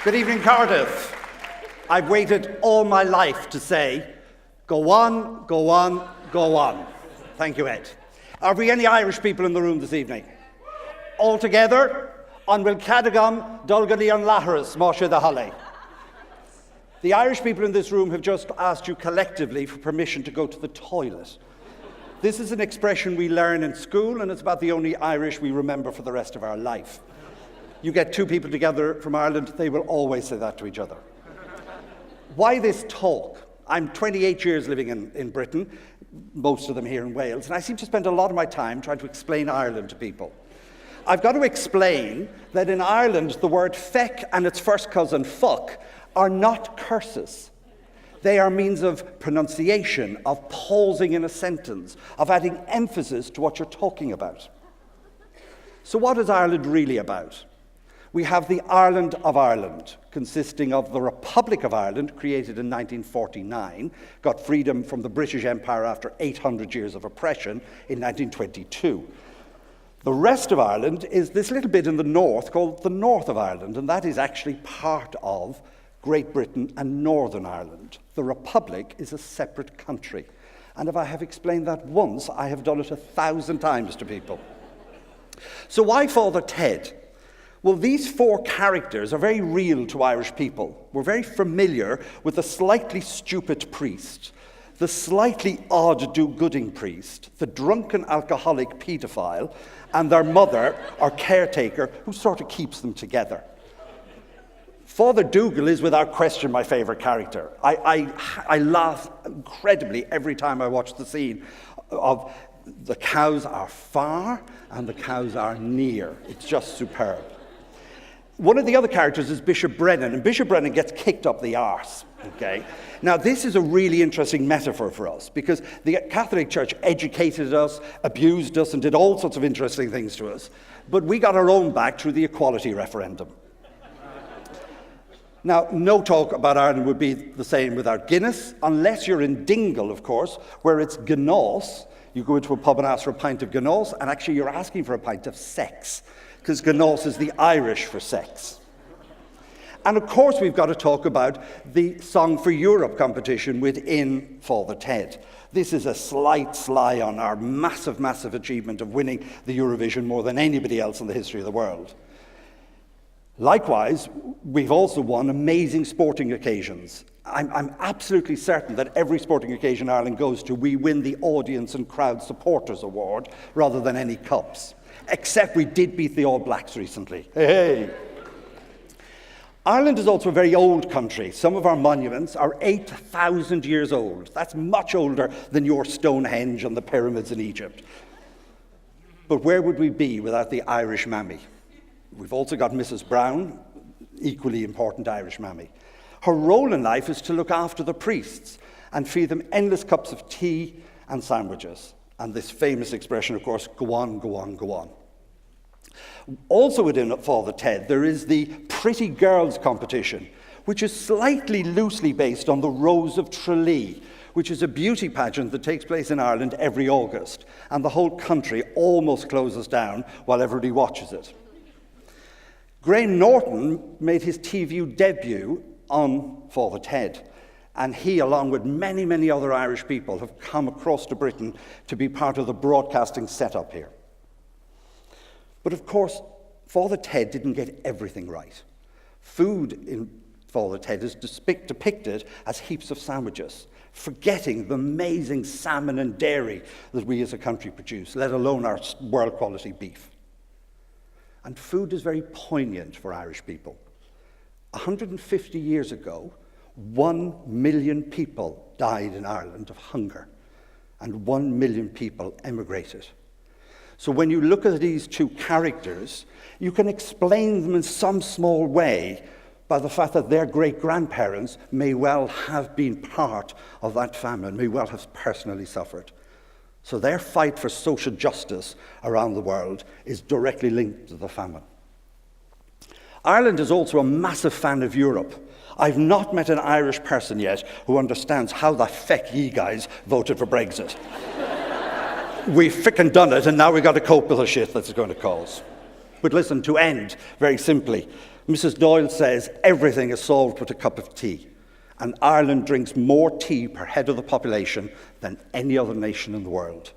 Good evening, Cardiff. I've waited all my life to say, go on, go on, go on. Thank you, Ed. Are we any Irish people in the room this evening? All together, on Will Cadagam, Dulgadi and Laharis, Moshe the Halle. The Irish people in this room have just asked you collectively for permission to go to the toilet. This is an expression we learn in school, and it's about the only Irish we remember for the rest of our life. You get two people together from Ireland, they will always say that to each other. Why this talk? I'm 28 years living in Britain, most of them here in Wales, and I seem to spend a lot of my time trying to explain Ireland to people. I've got to explain that in Ireland, the word feck and its first cousin, fuck, are not curses. They are means of pronunciation, of pausing in a sentence, of adding emphasis to what you're talking about. So what is Ireland really about? We have the Ireland of Ireland, consisting of the Republic of Ireland, created in 1949, got freedom from the British Empire after 800 years of oppression in 1922. The rest of Ireland is this little bit in the north called the North of Ireland, and that is actually part of Great Britain and Northern Ireland. The Republic is a separate country. And if I have explained that once, I have done it 1,000 times to people. So why Father Ted? Well, these four characters are very real to Irish people. We're very familiar with the slightly stupid priest, the slightly odd do-gooding priest, the drunken alcoholic paedophile, and their mother, or caretaker, who sort of keeps them together. Father Dougal is without question my favourite character. I laugh incredibly every time I watch the scene of the cows are far and the cows are near. It's just superb. One of the other characters is Bishop Brennan, and Bishop Brennan gets kicked up the arse, okay? Now, this is a really interesting metaphor for us, because the Catholic Church educated us, abused us, and did all sorts of interesting things to us, but we got our own back through the equality referendum. Now, no talk about Ireland would be the same without Guinness, unless you're in Dingle, of course, where it's Gnós. You go into a pub and ask for a pint of Gnós, and actually you're asking for a pint of sex, because Gnós is the Irish for sex. And of course we've got to talk about the Song for Europe competition within Father Ted. This is a slight sly on our massive, massive achievement of winning the Eurovision more than anybody else in the history of the world. Likewise, we've also won amazing sporting occasions. I'm absolutely certain that every sporting occasion Ireland goes to, we win the Audience and Crowd Supporters Award rather than any cups. Except we did beat the All Blacks recently. Hey! Ireland is also a very old country. Some of our monuments are 8,000 years old. That's much older than your Stonehenge and the pyramids in Egypt. But where would we be without the Irish mammy? We've also got Mrs. Brown, equally important Irish mammy. Her role in life is to look after the priests and feed them endless cups of tea and sandwiches. And this famous expression, of course, go on, go on, go on. Also within Father Ted, there is the Pretty Girls competition, which is slightly loosely based on the Rose of Tralee, which is a beauty pageant that takes place in Ireland every August. And the whole country almost closes down while everybody watches it. Graham Norton made his TV debut on Father Ted. And he, along with many, many other Irish people, have come across to Britain to be part of the broadcasting setup here. But of course, Father Ted didn't get everything right. Food in Father Ted is depicted as heaps of sandwiches, forgetting the amazing salmon and dairy that we as a country produce, let alone our world-quality beef. And food is very poignant for Irish people. 150 years ago, 1 million people died in Ireland of hunger, and 1 million people emigrated. So when you look at these two characters, you can explain them in some small way by the fact that their great-grandparents may well have been part of that famine, may well have personally suffered. So their fight for social justice around the world is directly linked to the famine. Ireland is also a massive fan of Europe. I've not met an Irish person yet who understands how the feck ye guys voted for Brexit. We've frickin' done it, and now we've got to cope with the shit that's going to cause. But listen, to end, very simply, Mrs. Doyle says everything is solved with a cup of tea, and Ireland drinks more tea per head of the population than any other nation in the world.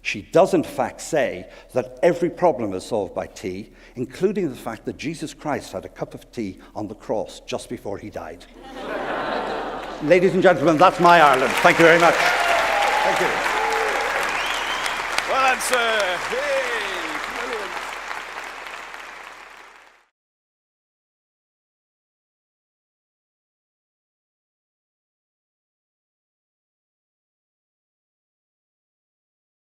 She does in fact say that every problem is solved by tea, including the fact that Jesus Christ had a cup of tea on the cross just before he died. Ladies and gentlemen, that's my Ireland. Thank you very much. Thank you. Well done, sir. Hey.